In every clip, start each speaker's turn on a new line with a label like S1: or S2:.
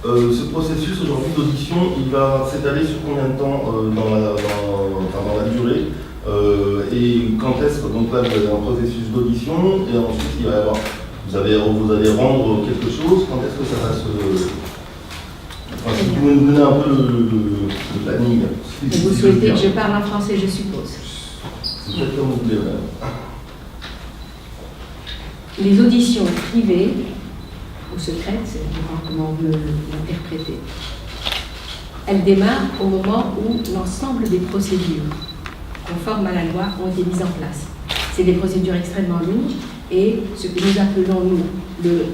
S1: Ce processus aujourd'hui d'audition, il va s'étaler sur combien de temps dans la durée et quand est-ce que, donc là vous avez un processus d'audition et ensuite il va y avoir, vous allez rendre quelque chose, quand est-ce que ça va se... Enfin, si vous pouvez nous donner un peu le planning.
S2: Vous souhaitez que je parle en français, je suppose.
S1: C'est peut-être comme vous voulez.
S2: Les auditions privées ou secrètes, c'est comment on veut l'interpréter, elles démarrent au moment où l'ensemble des procédures conformes à la loi ont été mises en place. C'est des procédures extrêmement longues et ce que nous appelons, nous, le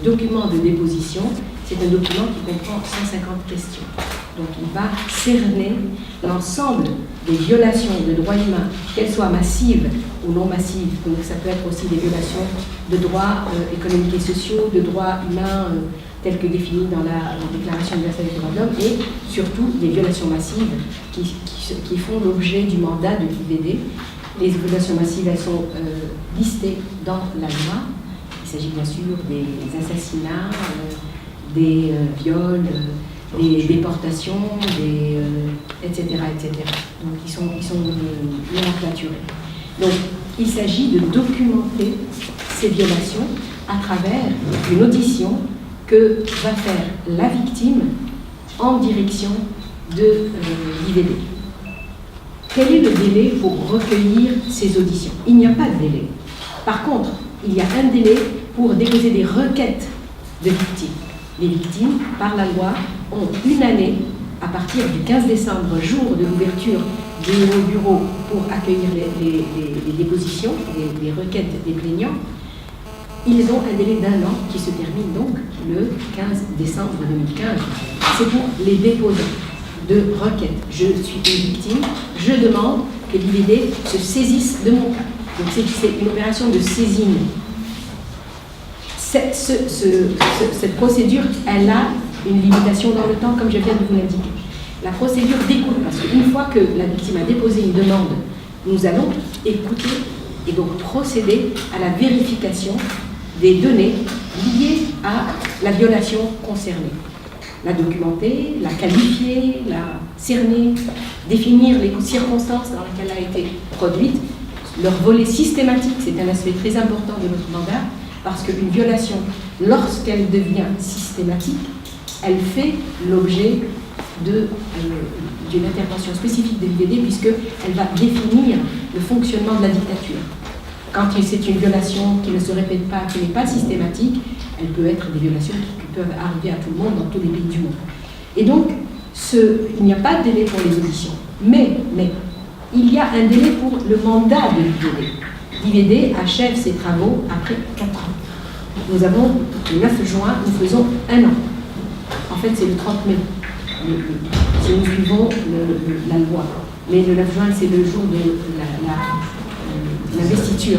S2: document de déposition, c'est un document qui comprend 150 questions. Donc il va cerner l'ensemble des violations de droits humains, qu'elles soient massives ou non massives. Donc ça peut être aussi des violations de droits économiques et sociaux, de droits humains tels que définis dans la Déclaration universelle des droits de l'homme, et surtout des violations massives qui font l'objet du mandat de l'IVD. Les violations massives, elles sont listées dans la loi. Il s'agit bien sûr des assassinats, des viols, des déportations, etc., etc. Donc ils sont nomenclaturés. Donc il s'agit de documenter ces violations à travers une audition que va faire la victime en direction de l'IVD. Quel est le délai pour recueillir ces auditions? Il n'y a pas de délai. Par contre, il y a un délai pour déposer des requêtes de victimes. Les victimes, par la loi, ont une année, à partir du 15 décembre, jour de l'ouverture des bureaux pour accueillir les dépositions, les requêtes des plaignants. Ils ont un délai d'1 an qui se termine donc le 15 décembre 2015. C'est pour les déposants de requêtes. Je suis une victime, je demande que l'IVD se saisisse de mon cas. Donc c'est une opération de saisine. Cette procédure, elle a une limitation dans le temps, comme je viens de vous l'indiquer. La procédure découle, parce qu'une fois que la victime a déposé une demande, nous allons écouter et donc procéder à la vérification des données liées à la violation concernée. La documenter, la qualifier, la cerner, définir les circonstances dans lesquelles elle a été produite, leur volet systématique, c'est un aspect très important de notre mandat, parce qu'une violation, lorsqu'elle devient systématique, elle fait l'objet d'une intervention spécifique de l'IVD, puisqu'elle va définir le fonctionnement de la dictature. Quand c'est une violation qui ne se répète pas, qui n'est pas systématique, elle peut être des violations qui peuvent arriver à tout le monde dans tous les pays du monde. Et donc, il n'y a pas de délai pour les auditions. Mais il y a un délai pour le mandat de l'IVD. L'IVD achève ses travaux après 4 ans. Nous avons le 9 juin, nous faisons 1 an. En fait, c'est le 30 mai, si nous suivons la loi. Mais le 9 juin, c'est le jour de l'investiture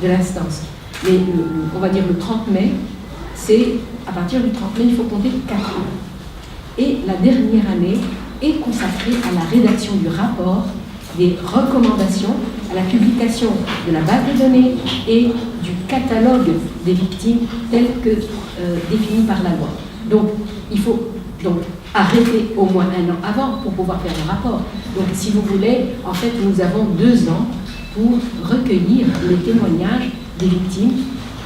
S2: de l'instance. Mais on va dire le 30 mai, c'est à partir du 30 mai, il faut compter 4 ans. Et la dernière année est consacrée à la rédaction du rapport, des recommandations, à la publication de la base de données et du catalogue des victimes tel que défini par la loi. Donc, il faut arrêter au moins 1 an avant pour pouvoir faire le rapport. Donc, si vous voulez, en fait, nous avons 2 ans pour recueillir les témoignages des victimes.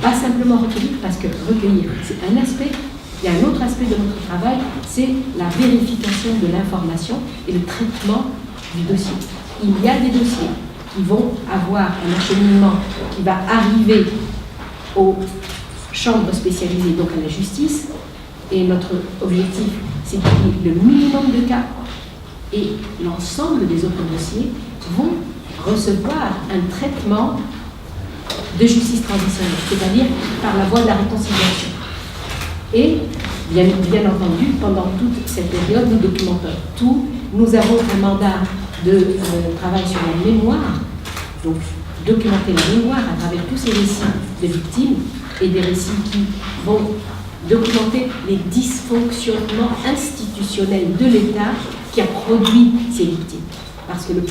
S2: Pas simplement recueillir, parce que recueillir, c'est un aspect. Il y a un autre aspect de notre travail, c'est la vérification de l'information et le traitement du dossier. Il y a des dossiers qui vont avoir un acheminement qui va arriver aux chambres spécialisées, donc à la justice, et notre objectif, c'est qu'il y ait le minimum de cas, et l'ensemble des autres dossiers vont recevoir un traitement de justice transitionnelle, c'est-à-dire par la voie de la réconciliation. Et bien entendu, pendant toute cette période, nous documentons tout. Nous avons un mandat de travail sur la mémoire, donc documenter la mémoire à travers tous ces récits de victimes et des récits qui vont documenter les dysfonctionnements institutionnels de l'État qui a produit ces victimes. Parce que la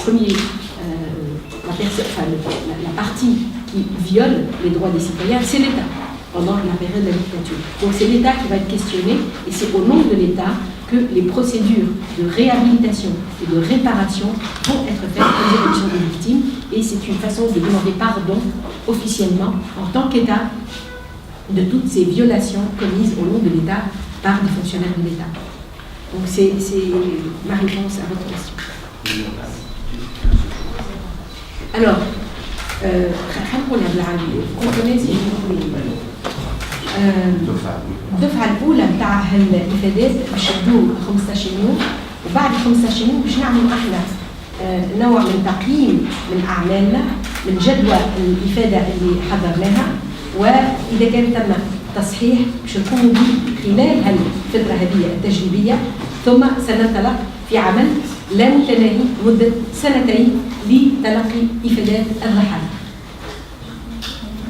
S2: partie qui viole les droits des citoyens, c'est l'État. pendant la période de la dictature. Donc c'est l'État qui va être questionné et c'est au nom de l'État que les procédures de réhabilitation et de réparation vont être faites aux directions des victimes et c'est une façon de demander pardon officiellement en tant qu'État de toutes ces violations commises au nom de l'État par des fonctionnaires de l'État. Donc c'est ma réponse à votre question. Alors, الدفعة الأولى بتاع الإفادات باش يبدو 15 يوم وبعد 15 يوم باش نعملوا احنا نوع من تقييم من أعمالنا من جدوى الإفادة اللي حضرناها وإذا كان تم تصحيح باش نقوموا به خلال الفترة هذه التجريبية ثم سننطلق في عمل لا متناهي مدة سنتين لتلقي إفادات الرحالة.